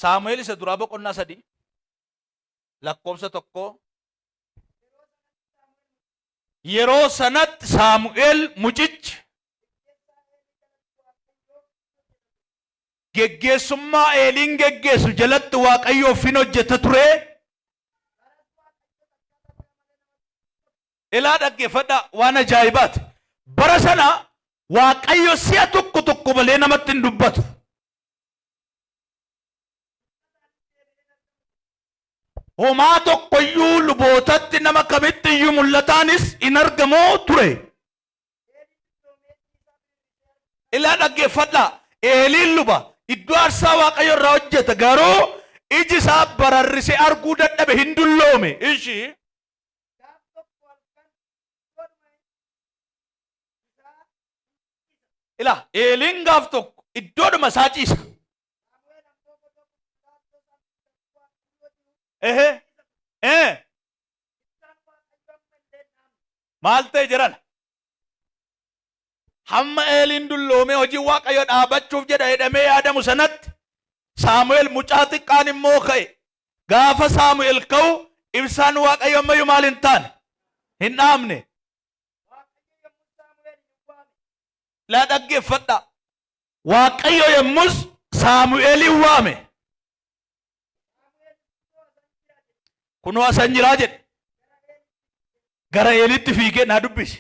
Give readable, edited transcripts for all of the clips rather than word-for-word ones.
Saamu'eel isa duraa boqonnaa 3 lakkoofsa 1 yeroo sanatti Saamu'eel mucichi geggeessummaa Eeliin geggeessu jalatti Waaqayyoof hin hojjeta ture. Ilaa dhaggeeffadhaa waan ajaa'ibaati. Bara sana Waaqayyo si'a tokko tokko malee namatti hin dubbatu. Homaa tokkoyyuu lubootatti nama kamitti iyyuu mul'ataanis hin argamoo ture. Ilaa dhaggeeffadhaa. Eeliin luba iddoo aarsaa Waaqayyo irraa hojjeta garuu iji isaa bararrisee arguu dadhabe hin dulloome. Ishii ilaa Eeliin gaaf tokko iddoodhuma isaa ciisa. Maal ta'e jiran? Hamma Eeliin dulloome hojii Waaqayyo dhaabachuuf jedha jedhamee yaadamu sanatti Saamu'eel mucaa xiqqaan immoo ka'e. Gaafa Saamu'eel ka'u ibsaan Waaqayyo ammayyuu maal hin taane? Hin dhaamne. Laa dhaggeeffadhaa. Waaqayyo yommus Saamu'eelin waame. Kunoo asan jiraa jedhe. Gara Eelitti fiigee naa dubbisi.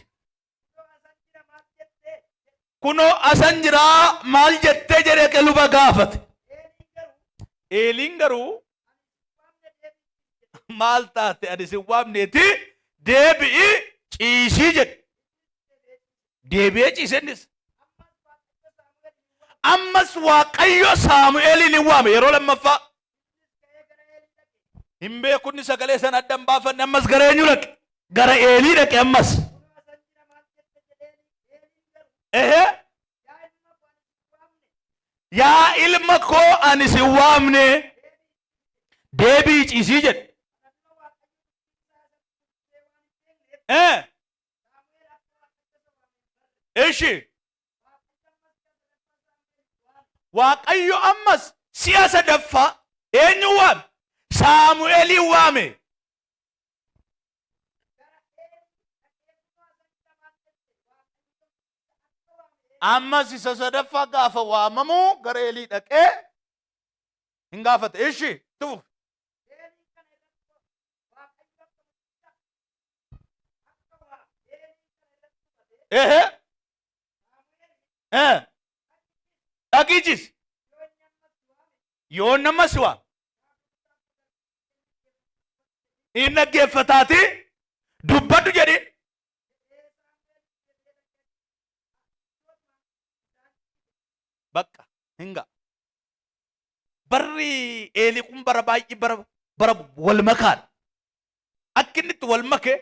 Kunoo asan jiraa maal jettee jedhee qeluba gaafate. Eeliin garuu maal taate ani sin waamneeti deebi'i ciisii jedhe. Deebi'ee ciisennis. Ammas Waaqayyo Saamu'eelin hin waame yeroo lammaffaa. Hin beekunni sagalee sana addan baafanne ammas gara eenyu dhaqe? Gara Eelii dhaqe ammas. Yaa ilma koo ani sin waamne deebi'i ciisii jedhe. Ishi Waaqayyo ammas si'a sadaffaa eenyu waame? Saamu'eelin waame. Ammas isa sadaffaa gaafa waamamu gara Eelii dhaqee hin gaafate. Ishi tufu. Dhagichis yoo nama si waame hin dhaggeeffataati dubbadhu jedhin. Bakka hinga barri Eelii kun bara baay'ee bara wal makaadha. Akka inni itti wal make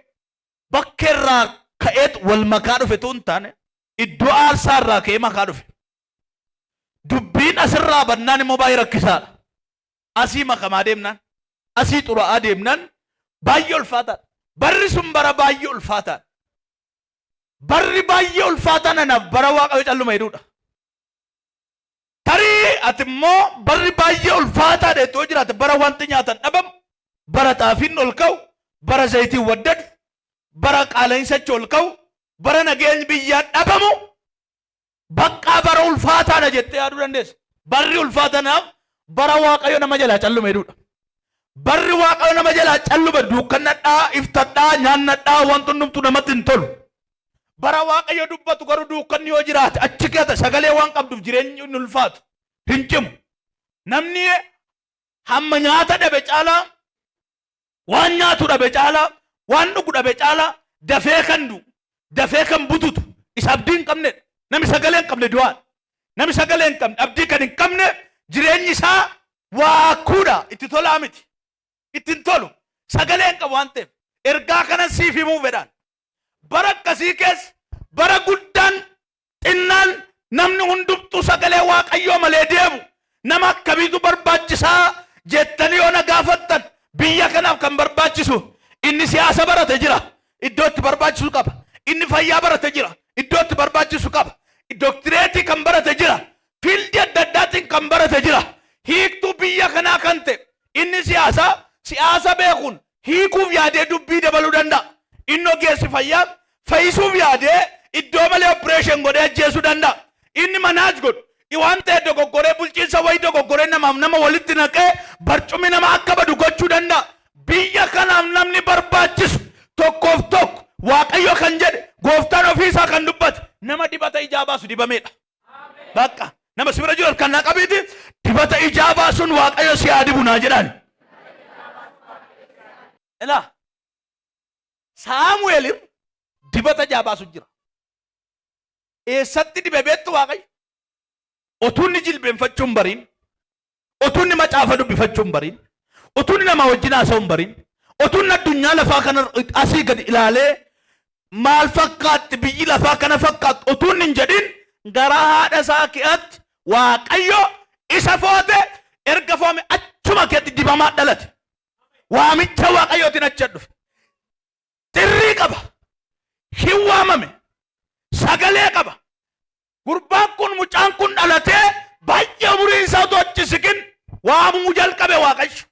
bakka irraa ka'eet wal makaa dhufe tun taane iddoo aarsaa irraa ka'ee makaa dhufe. Dubbiin asirraa bannaan immoo baay'ee rakkisaadha. Asii makamaa deemnaan asii xuraa'aa deemnaan baay'ee ulfaataadha. Barri sun bara baay'ee ulfaataadha. Barri baay'ee ulfaataan anaaf bara Waaqayyo calluma hedduudha. Tarii ati immoo barri baay'ee ulfaataadha iddoo jiraate bara wanti nyaatan dhabamu, bara xaafiin ol ka'u, bara zayitiin waddadu, bara qaala'insa ol ka'u, bara nageenyi biyyaa dhabamu, bakka bara ulfaataadha jettee yaaduu dandeessa. Barri ulfaatanaaf bara Waaqayyo nama jalaa calluma hedduudha. Barri Waaqayyo nama jalaa calluma dukkannadhaa, iftadhaa, nyaannadhaa wanti hundumtuu namatti hin tolu. Bara Waaqayyo dubbatu garuu dukkanni yoo jiraate achi keessa sagalee waan qabduuf jireenyi hin ulfaatu hin cimu. Namni hamma nyaata dhabe caalaa, waan nyaatu dhabe caalaa, waan dhugu dhabe caalaa dafee kan du'u, dafee kan bututu isa abdii hin qabnedha. Namni sagalee hin qabne du'aadha. Namni sagalee hin qabne abdii kan hin qabne jireenyi isaa waakuudha. Itti tolaa miti. Itti hin tolu. Sagalee hin qabu waan ta'eef ergaa kanan siif himuu fedhaan. Bara akkasii keessa bara guddaan xinnaan namni hundumtuu sagalee Waaqayyoo malee deemu nama akkamiitu barbaachisaa jettanii yoo na gaafattan biyya kanaaf kan barbaachisu inni siyaasa barate jira iddoo itti barbaachisu qaba. Inni fayyaa barate jira iddoo itti barbaachisu qaba. Doktireetii kan barate jira fiildii adda addaatiin kan barate jira hiiktuu biyya kanaa kan ta'e inni siyaasa beekuun hiikuuf yaadee dubbii dabaluu danda'a. Inni ogeessi fayyaa fayyisuuf yaadee iddoo malee opereeshin godhee ajjeesuu danda'a. Inni manaaj godhu waan ta'e dogoggoree bulchiinsa wayii dogoggoree namaaf nama walitti naqee barcumi nama akka badu gochuu danda'a. Biyya kanaaf namni barbaachisu tokkoof tokko Waaqayyo kan jedhe gooftaan ofiisaa kan dubbate nama dibata ijaa baasu dibameedha. Bakka nama sibira jiru kan naqabiiti dibata ijaa baasuun Waaqayyo si adibu naa jedhaan. Ela Saamu'eel dibata ijaa baasu jira. Eessatti dibe beektu Waaqayyo? Otuunni jilbeenfachuun bariin, otuunni macaafa dubbifachuun bariin, otuunni nama wajjin haasa'uun bariin, otuunni addunyaa lafaa kana asii gad ilaalee maal fakkaatti biyyi lafaa kana fakkaatti otuunni hin jedhin garaa haadha isaa keetti Waaqayyo isa foote erga foome achuma keetti dibamaa dhalate. Waamicha Waaqayyootiin achi dhufe. Xirrii qaba. Hin waamame. Sagalee qaba. Gurbaan kun mucaan kun dhalatee baay'ee umurii isaa utuu achi siqin waamuu jalqabe Waaqayyo.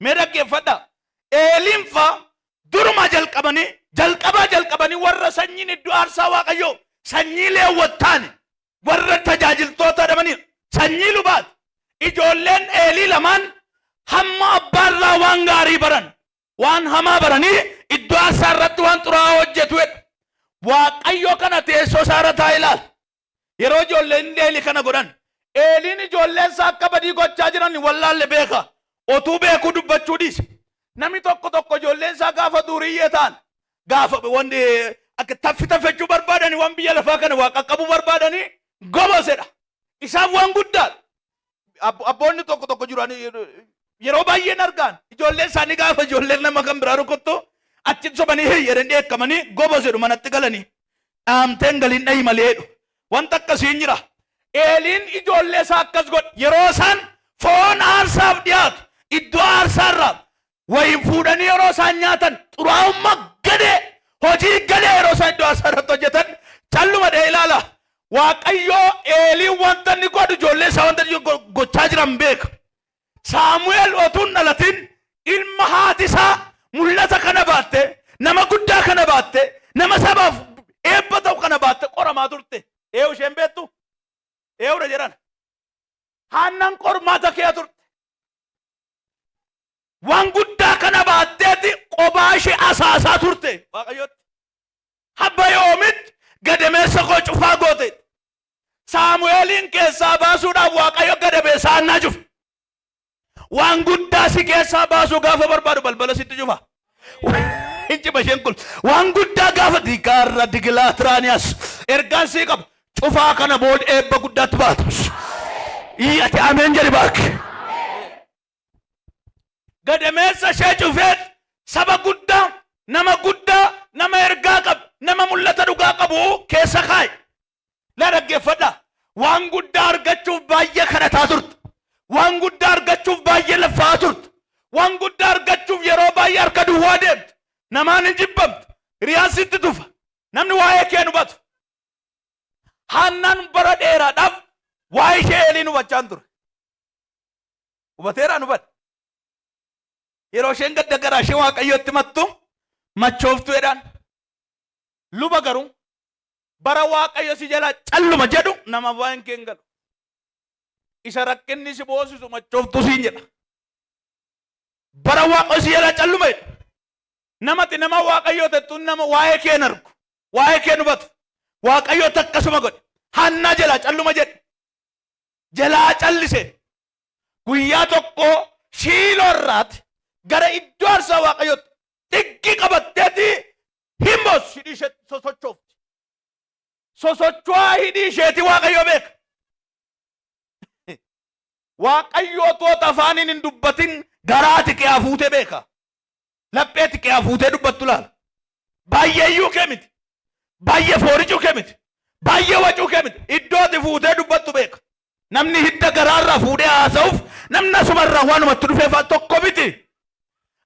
Mee dhaggeeffadhaa. Eeliin faa duruma jalqabanii warra sanyiin iddoo aarsaa Waaqayyoo sanyii Leewwattaani warra tajaajiltoota dhabanii sanyii lubaati. Ijoolleen Eelii lamaan hamma abbaarraa waan gaarii baran waan hamaa baranii iddoo aarsaa irratti waan xuraa'aa hojjetu. Waaqayyo kana teessoo isaa irra taa'ee ilaala. Yeroo ijoolleen Eelii kana godhan Eeliin ijoolleen isaa akka badii gochaa jiran wallaalle beeka. Otuu beekuu dubbachuu dhiise. Namni tokko ijoolleen isaa gaafa duuriyyee ta'an gaafa wanti akka taffachuu barbaadanii waan biyya lafaa kana waa qaqqabuu barbaadanii gobosedha. Isaaf waan guddaadha. Abboonni tokko jiran yeroo baay'een argaan ijoolleen isaanii gaafa ijoolleen nama kan biraa rukuttu achi sobanii hiriyyadanii dheekkamanii gobosedhu manatti galanii dhaamteen galiin dhahi maleedhu. Wanta akkasiin jira. Eeliin ijoollee isaa akkas godhe yeroo isaan foon aarsaaf dhiyaatu iddoo aarsaarraa wayin fuudhanii yeroo isaan nyaatan xuraa'ummaa gadee hojii gadee yeroo isaan iddoo aarsaa irratti hojjetan calluma dhee ilaala. Waaqayyoo Eeliin wanta inni godhu ijoollee isaa wanta gochaa jiran beeka. Saamu'eel otuun dhalatin ilma haati isaa mul'ata kana baatte nama guddaa kana baatte nama sabaaf eebba ta'u kana baatte qoramaa turte. Eewu isheen beektu? Eewudha jedhan. Haannan qormaata kee turte. Waan guddaa kana baatteeti qophaa ishee asaasaa turte. Waaqayyooti. Habba yoomitti gadameessa koo cufaa goote. Saamu'eeliin keessaa baasuudhaaf Waaqayyo gadameessa annaa cufe. Waan guddaa si keessaa baasuu gaafa barbaadu balbala sitti cufa. Hinci basheen kun waan guddaa gaafa digaarra digilaa tiraaniyaas ergaan sii qaba. Cufaa kana booda eebba guddaatti baatus. Ati ameen jedhi baakki. Gadameessa ishee cufeet saba guddaa, nama ergaa qabu, nama mul'ata dhugaa qabu keessa kaaye. La dhaggeeffadhaa. Waan guddaa argachuuf baay'ee kadhataa turte. Waan guddaa argachuuf baay'ee laffaa turte. Waan guddaa argachuuf yeroo baay'ee harka duwwaa deemte. Namaan hin jibbamte. Hiriyaan sitti tufa. Namni waa'ee kee hubatu. Haannaan bara dheeraadhaaf waa'ee ishee Eeliin hubachaan ture. Hubateeraan hubate. Yeroo isheen gadda garaa ishee Waaqayyootti mattu machooftuudhaan luba garuu bara Waaqayyo si jala calluma jedhu nama waan kee hin galu. Isa rakkinni si boosisu machooftu siin jedha. Bara Waaqayyo si jala calluma jedhu. Namati nama Waaqayyoo tettu nama waa'ee kee hin argu. Waa'ee kee hubatu. Waaqayyo takkasuma godhe. Hannaa jalaa calluma jedhe. Jalaa callise. Guyyaa tokko Shiiloo irraati gara iddoo aarsaa Waaqayyootti xiqqii qabatteeti himboos hidhii ishee sosochoofti. Sosocho'aa hidhii isheeti Waaqayyo beeka. Waaqayyoo toota afaaniin hin dubbatin garaati qe'aa fuutee beeka. Lapheeti qe'aa fuutee dubbattu laala. Baay'eeyyuu kee miti. Baay'ee fooricuu kee miti. Baay'ee wacuu kee miti. Iddootti fuutee dubbattu beeka. Namni hidda garaarraa fuudhee haasa'uuf namni asumarraa waanumatti dhufeef tokko miti.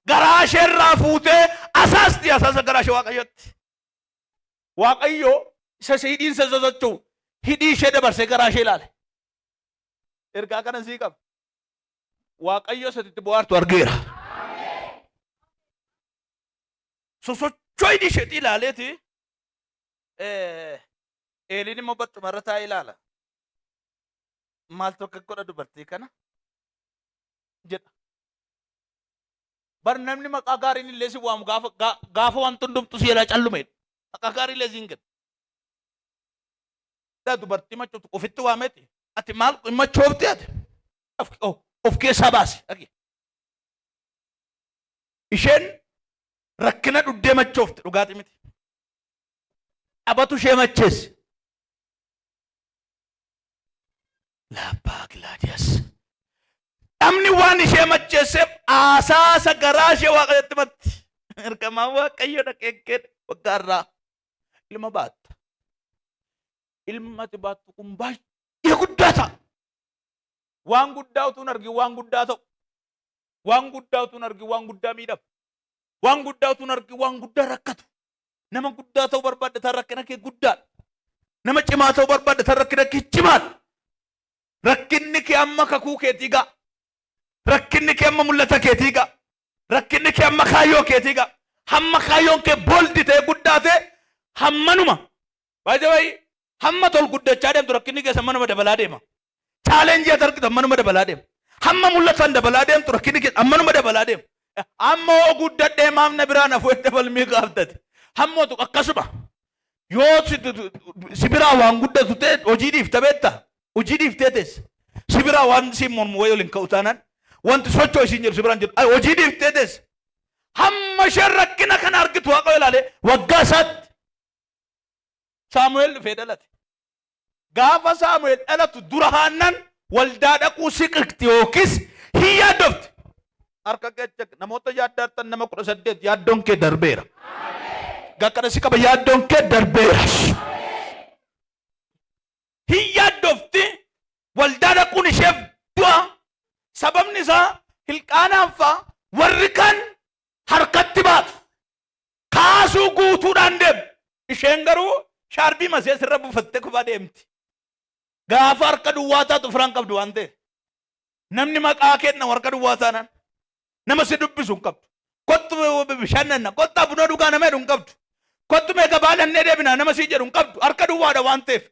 Garaa isheerraa fuutee asaasti asaasa garaa ishee Waaqayyotti. Waaqayyoo isa hidhiinsa sosochuu hidhii ishee dabarsee garaa ishee ilaale. Ergaa kana sii qaba. Waaqayyo sadiitti bohaartu argeera. Sosocho'ii isheetii ilaaleeti Eeliin immoo barcuma taa'ee ilaala. Maaltu akka godha dubartii kana jedha. Bar namni maqaa gaariin illee si waamu gaafa wanti hundumtu si jalaa callume. Maqaa gaarii illee siin kenna. Dubartii machooftu ofitti waameeti. Ati maal machoofti ati? Of keessaa baasi. Isheen rakkina dhuddee machoofte dhugaatii miti. Dhabatu ishee macheessi. Laabbaa Gilaadiyas. Namni waan ishee macheesseef aasaasa garaa ishee Waaqayyotti matti. Ergamaan Waaqayyo dhaqeekkee waggaarraa ilma baatta. Ilma ati baattu kun baay'ee guddaa ta'a. Waan guddaa utuu hin argin waan guddaa ta'u. Waan guddaa utuu hin argin waan guddaa miidhamu. Waan guddaa utuu hin argin waan guddaa rakkatu. Nama guddaa ta'uu barbaadde tan rakkina kee guddaadha. Nama cimaa ta'uu barbaadde tan rakkina kee cimaadha. Rakkinni kee amma kakuu keetii ga'a. Rakkinni kee amma mul'ata keetii ga'a. Rakkinni kee amma kaayyoo keetii ga'a. Hamma kaayyoon kee booldi ta'e guddaa ta'e hammanuma. Baay'ee hamma tol guddachaa deemtu rakkinni kee hammanuma dabalaa deema. Chaalenjii ati argitu hammanuma dabalaa deema. Hamma mul'atan dabalaa deemtu rakkinni kee hammanuma dabalaa deema. Amma oo guddadhee maamna biraan afuutti dabalmii gaaftati. Hamma otu akkasuma. Yoo si biraa waan guddatu ta'e hojii dhiifta beektaa? Hojii dhiiftee teesse. Si biraa waan siin mormu wayii waliin ka'u taanaan wanti socho'u isiin jedhu si biraan jedhu hojii dhiiftee teesse. Hamma isheen rakkina kana argitu Waaqayyo ilaalee waggaa isaatti Saamu'eel dhufee dhalate. Gaafa Saamu'eel dhalatu dura Haannaan waldaa dhaquu siqikti yookiis hin yaaddofti. Harka keessa namoota yaaddaartan nama 18 yaaddoon kee darbeera. Gakkana si qaba yaaddoon kee darbeera. Hin yaaddofti waldaa dhaquun isheef du'a. Sababni isaa Hilqaanaan fa'a warri kan harkatti baatu. Kaasuu guutuudhaan deemu. Isheen garuu shaarbii masee sirra buufattee kubaa deemti. Gaafa harka duwwaa taatu firaan qabdu waan ta'eef. Namni maqaa kenna harka duwwaa taanaan. Nama si dubbisu hin qabdu. Kottu bishannanna. Kottaa buna dhugaa nama jedhu hin qabdu. Kottu meeqa baadhannee deebinaa nama sii jedhu hin qabdu. Harka duwwaadha waan ta'eef.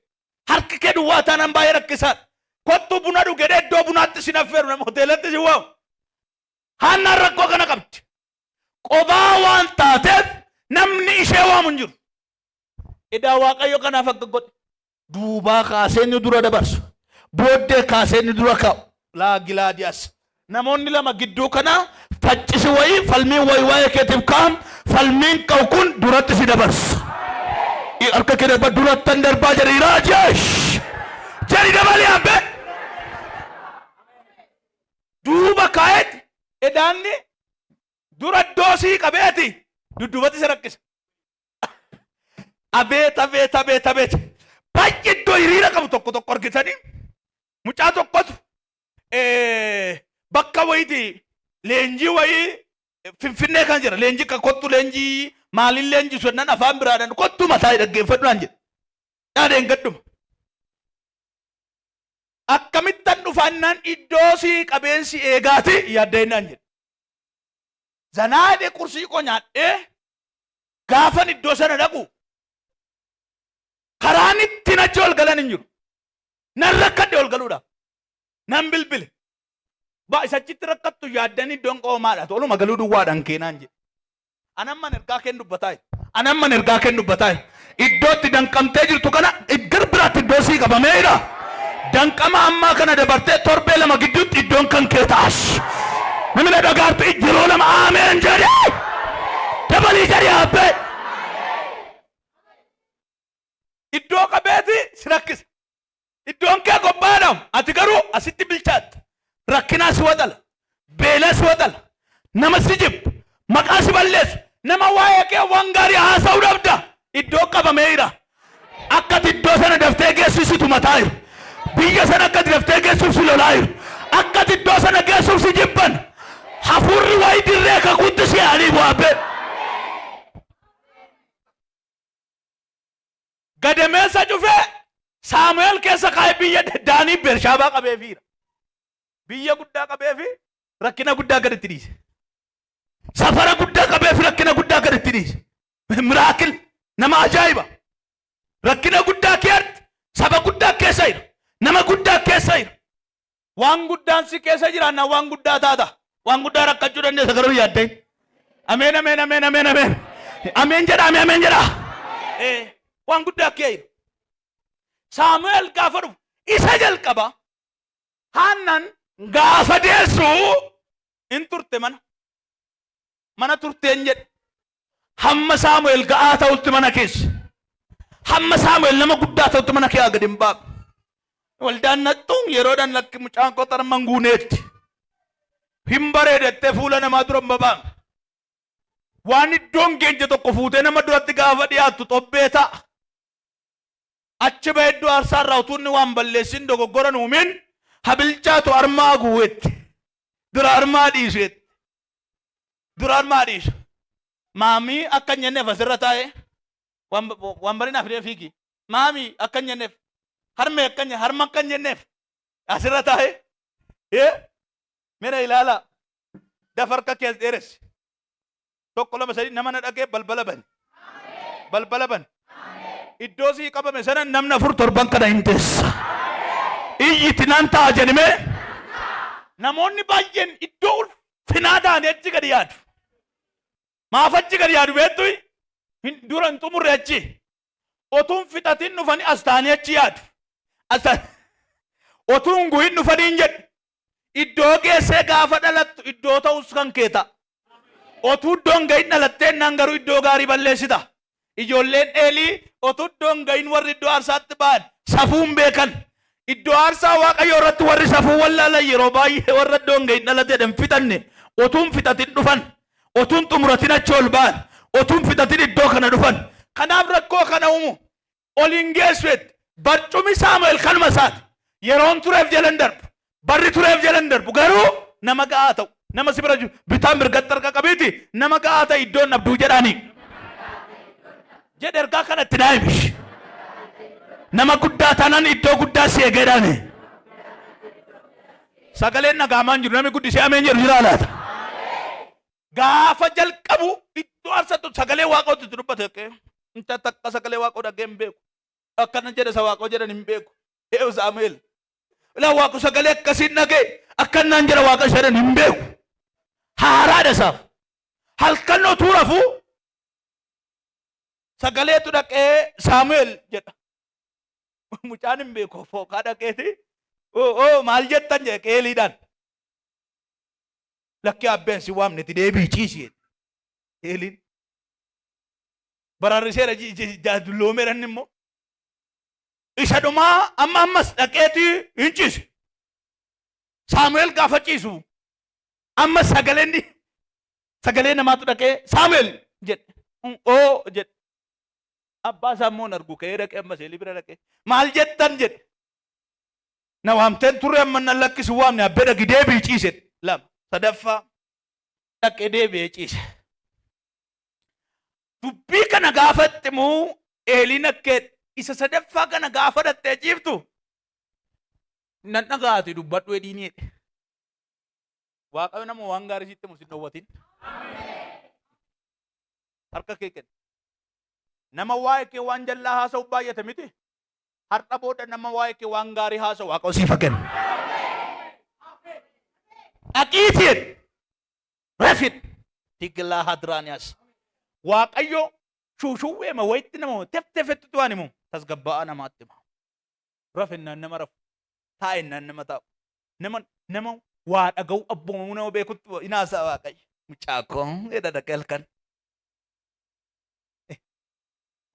Harki kee duwwaa taanaan baay'ee rakkisaadha. Kottu buna dhugee iddoo bunaatti si naffeeru nama hoteelatti si waamu. Haannaan rakkoo kana qabdi. Qobaa waan taateef namni ishee waamu hin jiru. Idaa Waaqayyo kanaaf akka godhe. Duubaa kaasee inni dura dabarsu. Booddee kaasee inni dura kaa'u. Laa Gilaadiyas. Namoonni lama gidduu kana faccisi wayii falmiin wayii waa'ee keetiif kaa'am falmiin ka'u kun duratti si dabarsa. Harka kee darba durattan darbaa jedhe raajii jedhi dabalee abbe. Duuba kaa'eeti edaanni dura doosii qabeeti dudduubatti isa rakkisa. Abeet abeet abeet abeet baay'ee iddoo hiriira qabu tokko tokko argitanii mucaa tokkotu bakka wayiiti leenjii wayii Finfinnee kan jira leenjii kan kottu leenjii maaliin leenjii sunnan afaan biraadhaan kottu mataa dhaggeeffadhu naan jedhe yaadeen gadduma. Akkamittan dhufannaan iddoo si qabeensi eegaati yaaddeen naan jedhe. Zanaadee qursii koo nyaadhee gaafan iddoo sana dhaqu karaan ittiin achi ol galan hin jiru. Nan rakkadhe ol galuudhaaf. Nan bilbile. Isachitti rakkattu yaaddanii iddoon qoomaadha. Toluma galuu duwwaadhaan keenaan jedhe. Anamman ergaa keen dubbataa. Anamman ergaa keen dubbataa. Iddootti danqamtee jirtu kana gar biraatti iddoo sii qabameedha. Danqama ammaa kana dabartee torbee lama gidduutti iddoon kan kee ta'as. Namni dhagaartu yeroo lama aameen jedhee. Dabalii jedhee habbee. Iddoo qabeeti si rakkisa. Iddoon kee qophaadhaam ati garuu asitti bilchaatta. Rakkinaa si waxala. Beelaa si waxala. Nama si jibba. Maqaa si balleessu. Nama waa'ee kee waan gaarii haasa'uu dhabda. Iddoo qabameera. Akkati iddoo sana daftee geessisitu mataa jiru. Biyya sana akkati daftee geessuuf si lolaa jiru. Akkati iddoo sana geessuuf si jibban. Hafuurri waa'ee dirree kakuutti si haalii bu'aabbee. Gadameessa cufee Saamu'eel keessa kaa'ee biyya Daanii Bershaabaa qabeefiira. Biyya guddaa qabeefi rakkina guddaa gaditti dhiise. Safara guddaa qabeef rakkina guddaa gaditti dhiise. Miraakil nama ajaa'iba. Rakkina guddaa keessa saba guddaa keessa jira. Nama guddaa keessa jira. Waan guddaan si keessa jiraanna waan guddaa taata. Waan guddaa rakkachuu dandeessa garuu yaaddeen. Ameen ameen ameen ameen ameen. Ameen jedha ameen jedha. Waan guddaa keessa jira. Saamu'eel gaafa dhufu isa jalqaba. Haannan gaafa deessu in turte mana turteen jedhe. Hamma Saamu'eel ga'aa ta'utti mana keessa. Hamma Saamu'eel nama guddaa ta'utti mana kee gadi hin baafne. Waldaan nattuun yeroodhaan lakki mucaan qotar manguuneetti. Hin bareedettee fuula namaa dura hin babaafne. Waan iddoon geenye tokko fuutee nama duratti gaafa dhiyaattu xobbee ta'a. Achi ba'e iddoo aarsaa irraa utuunni waan balleessin dogoggora nuumin habilchaatu armaa guuwetti. Dura armaa dhiiseetti. Dura armaa dhiise. Maamii akka hin jenneef asirra taa'e waan barina fidee fiigi. Maamii akka hin jenneef harma akka hin jenneef asirra taa'e. Mira ilaala. Dafarka keessa dheeressi. Tokko lama sadii nama na dhagee balbala bani. Balbala bani. Iddoo sii qabame sana namni 4-7 kana hin teessa. Iyyiti nan ta'a jedhime. Namoonni baay'een iddoo ulfinaa ta'anii achi gadi yaadu. Maaf achi gadi yaadu beektu dura hin xumurre achi. Otuun fixatiin dhufanii as ta'anii achi yaadu. Otuun guhin dhufanii hin jedhu. Iddoo geessee gaafa dhalattu iddoo ta'us kan kee ta'a. Otuu iddoon gahin dhalattee nan garuu iddoo gaarii balleessita. Ijoolleen Eelii otuu iddoon gahin warri iddoo aarsaatti ba'an safuun beekan. Iddoo aarsaa Waaqayyoo irratti warri safuu wallaalan yeroo baay'ee warra iddoon gahin dhalateedhaan fixanne otuun fixatiin dhufan. Otuun xumuratiin achi ol ba'an. Otuun fixatiin iddoo kana dhufan. Kanaaf rakkoo kana uumu oliin geessuetti barcumi Saamu'eel kanuma isaati. Yeroon tureef jalan darbu. Barri tureef jalan darbu garuu nama ga'aa ta'u. Nama si bira bitaan mirgatti harka qabiiti nama ga'aa ta'e iddoon abduu jedhaanii. Jedhe ergaa kanatti naa himish. Nama guddaa taanaan iddoo guddaa si eegeedhaani. Sagaleen nagaamaan jiru namni guddisee ameen jedhu jira laata. Gaafa jalqabu iddoo aarsattu sagalee Waaqootti dubbate. Inta takka sagalee Waaqoo dhagee hin beeku. Akkana jedhe isa Waaqoo jedhan hin beeku. Eewu Saamu'eel. Ilaa Waaqoo sagalee akkasiin dhagee akkanaan jedha Waaqa jedhan hin beeku. Haaraadha isaaf. Halkan otuu rafuu sagaleetu dhaqee Saamu'eel jedha. Mucaan hin beeku fooqaa dhaqeeti. Maal jettan jedhe Qeeliidhaan. Lakki abbeen si waamnetti deebii ciisi. Qeeliin. Bararriseera jaaduloomeeran immoo. Isa dhumaa ammas dhaqeeti hin ciise. Saamu'eel gaafa ciisu. Amma sagalee namaatu dhaqee Saamu'eel jedhe. Jedhe. Abbaa isaa immoo argu ka'ee dhaqee ammas Eelii bira dhaqee. Maal jettan jedhe. Na waamteen turre amma nan lakkisi waamne abbee dhaqi deebii ciise. Lama. Sadaffaa dhaqee deebi'ee ciise. Dubbii kana gaafatti immoo Eeliin akkee isa sadaffaa kana gaafa dhattee ciiftu. Nan dhagaati dubbadhu edhiini jedhe. Waaqayyo nama waan gaarii sitti musin dhowwatin. Harka kee kenna. Nama waa'ee kee waan jallaa haasa'u baay'ate miti. Har'a booda nama waa'ee kee waan gaarii haasa'u Waaqayyo siif kenna. Dhaqiitiin rafit tiglaa hadraaniyaas. Waaqayyo shuushuwweema wayitti nama teftefettutu waan himu tasgabba'aa namaatti hima. Rafinnaan nama rafu. Taa'innaan nama taa'u. Nama waa dhaga'u abboomamuu nama beekutti inaasaa Waaqayyo. Mucaakoo edha dhaqee halkan.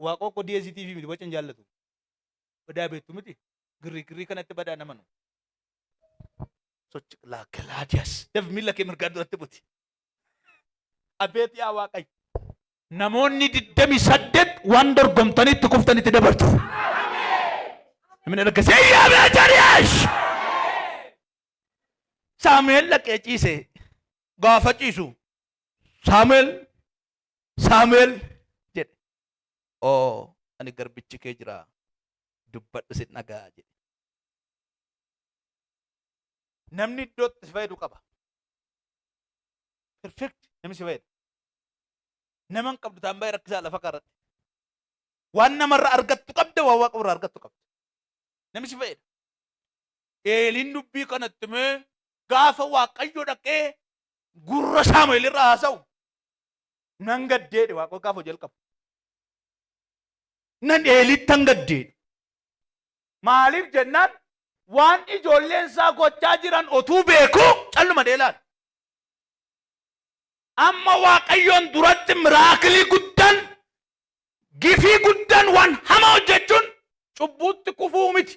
Waaqoo ko DSTV miti waca hin jaallatu. Badaa beektu miti. Girrii kanatti badaa nama nu. Sochi laakalaadiyas. Daf miila kee mirgaa duratti buti. Abeet yaa Waaqayyo. Namoonni 28 waan dorgomtanitti kuftanitti dabartu. Namni argise yaa beekariyash. Saamu'eel dhaqee ciise. Gaafa ciisu. Saamu'eel jedhe. Ani garbichi kee jira. Dubbadhu sin dhagaa jedhe. Namni iddootti si fayyadu qaba. perfect namni si fayyada. Naman qabdu taan baay'ee rakkisaa lafa kaarratti. Waan namarra argattu qabda waan waaqa irraa argattu qabda. Namni si fayyada. Eeliin dubbii kanatti mee gaafa Waaqayyo dhaqee gurra Saamu'eel irraa haasa'u nan gaddeedhe waaqa gaafa jalqabu. Nan Eelittan gaddeedhe. Maaliif jennaan waan ijoolleen isaa gochaa jiran otuu beeku calluma dheelaan. Amma Waaqayyoon duratti miraakilii guddaan gifii guddaan waan hamaa hojjechuun cubbuutti kufuu miti.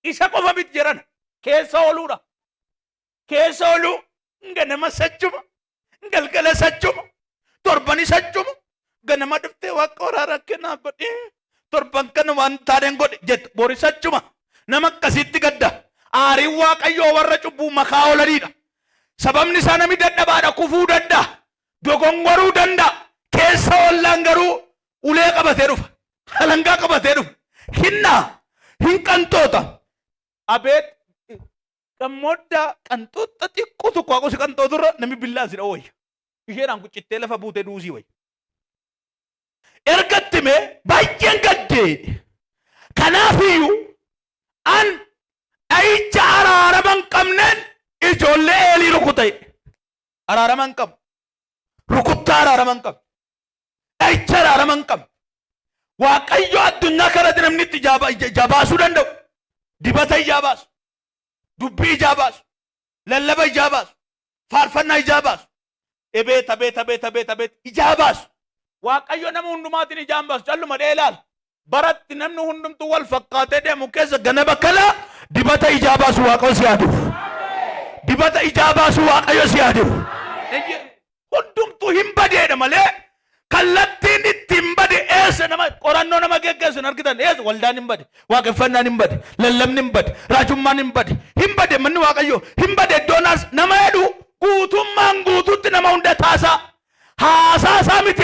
Isa qofa miti jedhan keessa ooluudha. Keessa ooluu ganama sachuma, galgala sachuma, torbani sachuma, ganama dhuftee waaqa waraara kennaa godhe, torban kana waan taaneen godhe jettu boori sachuma. Nama akkasitti gadda. Aariin Waaqayyoo warra cubbuu makaa oolaniidha. Sababni isaa namni dadhabaadha kufuu danda'a. Dogongoruu danda'a. Keessa ollaan garuu ulee qabatee dhufa. Halangaa qabatee dhufa. Hinnaa hin qanxoota. Abeet gammooddaa qanxootta xiqqoo tokko haquusi qanxooturra namni billaa si dhawooyya. Isheedhaan kuccittee lafa buutee duusii wayya. Ergatti mee baay'een gaddee. Kanaafiyyuu an dhayicha araarama hin qabneen ijoollee Eelii rukute. Araarama hin qabu. Rukuttaa araarama hin qabu. Dhayicha araarama hin qabu. Waaqayyo addunyaa kanatti namni itti ijaa baasuu danda'u. Dibata ijaa baasu. Dubbii ijaa baasu. Lallaba ijaa baasu. Faarfannaa ijaa baasu. Ebeet ijaa baasu. Waaqayyo nama hundumaatiin ijaan baasu calluma dheelaal. Baratti namni hundumtu wal fakkaatee deemu keessa ganaba kala dibata ijaa baasu Waaqayyo si yaadu. Dibata ijaa baasu Waaqayyo si yaadu. Hundumtu hin badeedha malee kallattiin itti hin bade eessa nama qorannoo nama geggeessu hin argitan eessa waldaan hin bade waaqeffannaan hin bade lallabni hin bade raajummaan hin bade manni Waaqayyo hin bade iddoonaas nama hedhu guutummaan guututti nama hunda taasaa haasaa isaa miti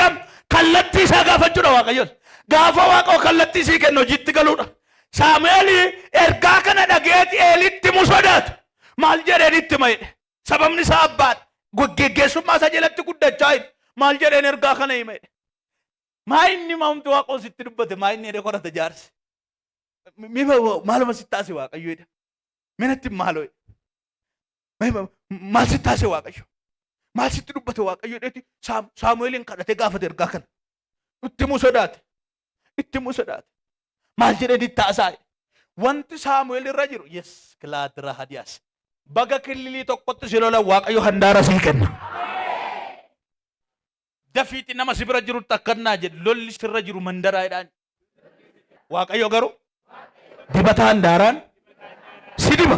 kallattii isaa gaafachuudha Waaqayyoon. Gaafa Waaqoo kallattii sii kennu hojiitti galuudha. Saamu'eel ergaa kana dhageeti Eelitti mu sodaatu. Maal jedheen itti mayedhe. Sababni isaa abbaadha. Geggeessummaa isaa jalatti guddachaa hin. Maal jedheen ergaa kana himayedhe. Maa inni maamtu Waaqoo sitti dubbate maa inni jedhee qorata jaarse. Maaluma sitti taase Waaqayyo jedha. Minatti maaloo jedha. Maal sitti taase Waaqayyo. Maal sitti dubbate Waaqayyo jedheeti Saamu'eelin kadhatee gaafate ergaa kana. Itti mu sodaate. Itti mu sodaate. Maal jedheen itti haasaa. Wanti Saamu'eel irra jiru yes kilaatira hadiyaas. Baga kililii tokkotti si lola Waaqayyo handaara sii kenna. Dafiitti nama si bira jiru takkannaa jedhe lolli sirra jiru mandaraa jedhaan. Waaqayyo garuu dibata handaaraan si diba.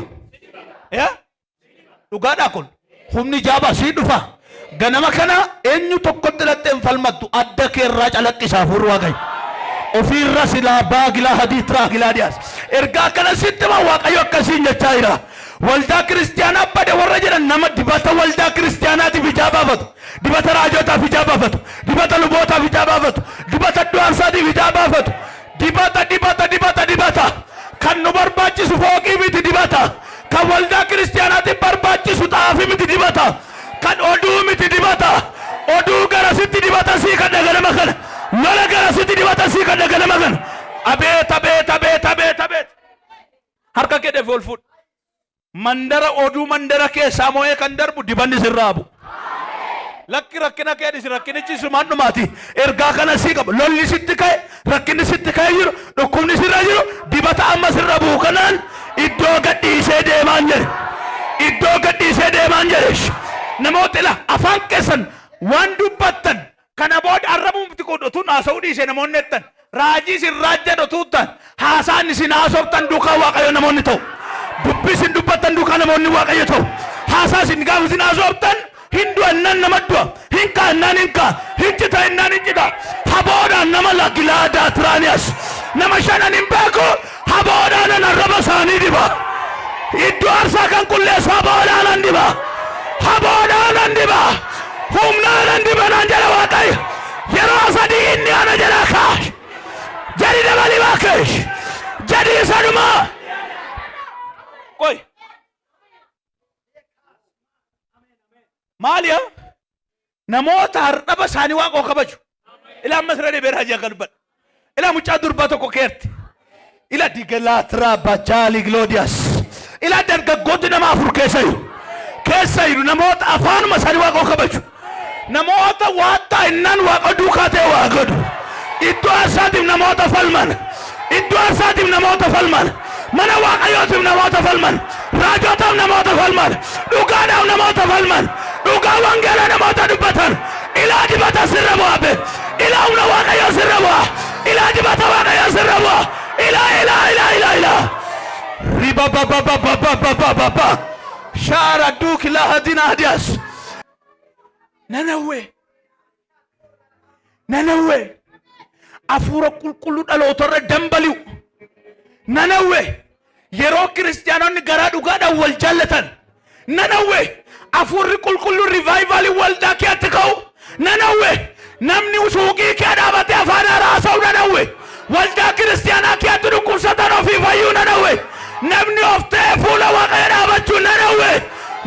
Dhugaadhaa kun humni jaabaa sii dhufa. Ganama kana eenyu tokkotti lattee hin falmattu adda keerraa calaqqisaa fuudhu Waaqayyo. Ofiirra silaa baagilaa hadii tiraa gilaa dhiyaas. Ergaa kana sitti ma Waaqayyo akkasiin jechaa jira. Waldaa kiristiyaanaa bade warra jedhan nama dibata waldaa kiristiyaanaatiif ijaa baafatu. Dibata raajootaaf ijaa baafatu. Dibata lubootaaf ijaa baafatu. Dibata du'aarsaatiif ijaa baafatu. Dibata. Kan nu barbaachisu fooqii miti dibata. Kan waldaa kiristiyaanaatiif barbaachisu xaafii miti dibata. Kan oduu miti dibata. Oduu gara sitti dibata sii kan dhagalama kana. Lola gara sitti dibata sii kan dhagalama kana. Abeet. Harka kee dheef ol fuudhu. Mandara oduu mandara keessaa moo'ee kan darbu dibanni sirraa bu'u. Lakki rakkina kee dhisi rakkinichi sumaan dhumaati. Ergaa kana sii qaba. Lolli sitti ka'e rakkinni sitti ka'e jiru dhukkubni sirra jiru dibata amma sirra bu'u kanaan iddoo gadhiisee deemaan jedhe. Iddoo gadhiisee deemaan jedhe. Namoota ila afaan keessan waan dubbattan kana booda arrabuu miti godhotuun haasa'uu dhiisee namoonni jettan raajii isin raajjan otuuttan haasaan isin haasoftan duukaa Waaqayyo namoonni ta'u. Dubbii isin dubbattan duukaa namoonni Waaqayyo ta'u. Haasaa isin gaafa isin haasoftan hin du'annan nama du'a. Hin kaa'annaan hin kaa'a. Hin cita'annaan hin cita. Haboodhaan nama lagilaadaa tiraaniyas. Nama shanan hin beeku haboodhaan arraba isaanii diba. Iddoo aarsaa kan qulleessu haboodhaan diba. Haboodhaan diba. Humnaan diba naan jala Waaqayyo. Yeroo sadii inni ana jala kaash. Jadi dabali bakesh. Jadi sanumaa. Koi. Maal yaa? namoota hardhaba isaanii waaqoo kabaju ila masrade beraja kalban ila mucaa durbaa tokko keerti ila digalaatra bachali glorious ila dargaggooti nama afur keessa jiru namoota afaanuma isaanii waaqoo kabaju namoota waatta innan waaqa duukaa ta'e waaqadu iddoo arsaatiin namoota falman iddoo arsaatiin namoota falman mana waaqayyootiif namoota falman raajootaaf namoota falman dhugaadhaaf namoota falman dhugaa wangeela namoota dubbatan ilaa dibata sirra bu'abe ilaa humna waaqayyoo sirra bu'a ilaa dibata waaqayyoo sirra bu'a ilaa riba shara duuk la hadina hadias Nanawe afura qulqullu dhalootarra dambaliu Nanawe yeroo kiristaanonni garaa dhugaadhaan wal jaallatan Nanawe afurri qulqullu revival waldaa keetti ka'u Nanawe namni suuqii kee dhaabatee afaan haasa'u Nanawe waldaa kiristaanaa keetti dhukkubsatan ofii fayyuu Nanawe namni of ta'ee fuula waaqayyoo dhaabachuu Nanawe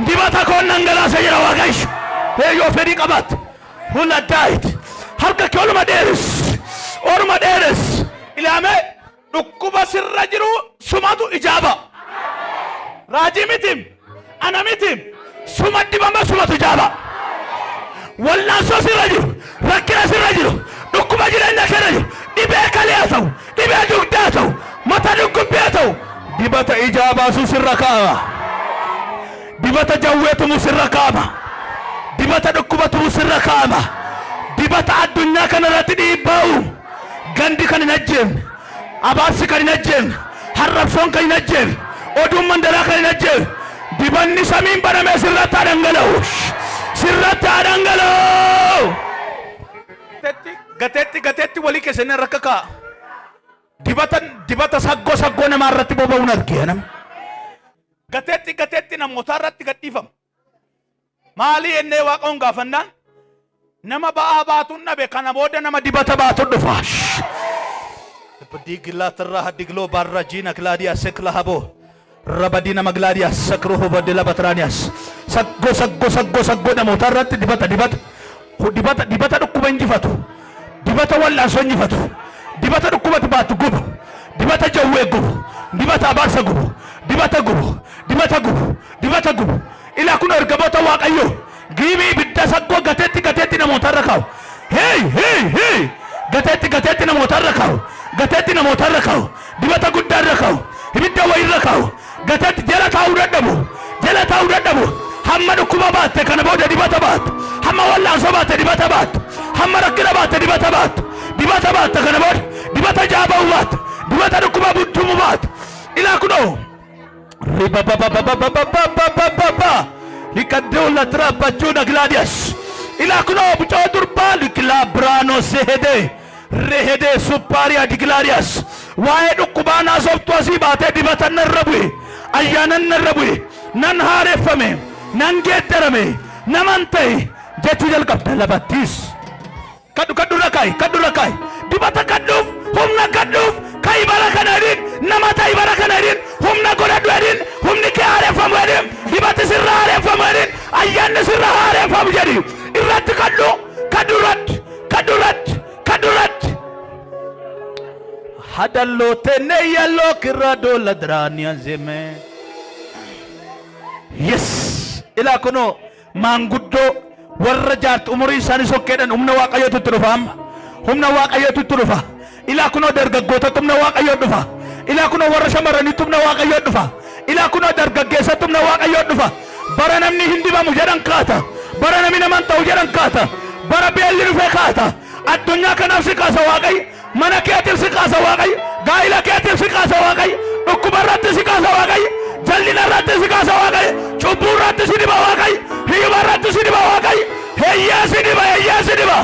dibata koon dhangalaasa jira waaqayyo yoo fedhii qabaat hula daayit harka kee orma dheeres ilaame dhukkuba sirra jiru sumatu ijaaba raajii mitim ana mitim suma dibama sumatu ijaaba wallaansoo sirra jiru rakkina sirra jiru dhukkuba jireenya keessa jiru dhibee kalee haa ta'u dhibee dugdaa haa ta'u mata dhukkubbii haa ta'u dibata ijaabaasu sirra kaa'ama dibata jawweetumu sirra kaa'ama dibata dhukkubatumu sirra kaa'ama dibata addunyaa kanarratti dhiibbaa'u gandi kan hin ajjeefne abaarsi kan hin ajjeefne harrabsoon kan hin ajjeefne oduun mandaraa kan hin ajjeefne dibanni samiin banamee sirratti haa dhangala'u sirratti haa dhangala'u gateetti walii keessanii rakka kaa'a dibata saggoo namaa irratti boba'uun argee nam gateetti namoota irratti gadhiifama maali ennee waaqoon gaafannaan nama ba'aa baatuun dhabe kana booda nama dibata baatuun dhufa digilaatra digloo barra jiina glaadiyaa sekla habo rabadina maglaadiyaa sakro hobadela batraaniyaas saggoo namoota irratti dibata dhukkuba injifatu dibata wallaansoo injifatu dibata dhukkubatu baatu gubu dibata jawwee gubu dibata abaarsa gubu dibata gubu ilaa kun ergamoota waaqayyoo giibii ibidda saggoo gateetti namoota irra kaa'u hey gateetti namoota irra kaa'u gateetti namoota irra kaa'u dibata guddaa irra kaa'u ibidda wayii irra kaa'u gateetti jala taa'uu dadhabu hamma dhukkuba baatte kana booda dibata baatu hamma wallaansoo baatte dibata baatu hamma rakkina baatte dibata baatte kana booda dibata jaaba'u baatu dibata dhukkuba buttumu baatu ilaa kunoo riba likadola trapachuna gladias ila kuno bucho durba likla brano sehede rehede suparia di gladias wae dukubana sobto asi bate dibatan narabwe ayanan narabwe nan harefame nan geterame namante jetu jal kapta labatis kadu rakai dibata kadu humna kadu kai barakanadin namata ibarakanadin humna godadwadin humni ke harefamwadin dibata sirra harefamwadin ayyan sirra harefam jadi irrat kadurat hadallo tenne yallo kirado ladrania zeme yes ila kono manguddo warra jaart umuri sani sokkedan humna waaqayyotu turufam humna waaqayyotu turufa ila kuno dargaggoota tumna waaqayyoo dhufa ila kuno warra shamarranii tumna waaqayyoo dhufa ila kuno dargaggeessa tumna waaqayyoo dhufa bara namni hindibamu jedhan kaata bara namni naman ta'u jedhan kaata bara beelli dhufee kaata addunyaa kanaaf si kaasa waaqayyo mana keetiif si kaasa waaqayyo gaa'ila keetiif si kaasa waaqayyo dhukkuba irratti si kaasa waaqayyo jallina irratti si kaasa waaqayyo cubbuu irratti si diba waaqayyo hiyyuma irratti si diba waaqayyo heyyee si diba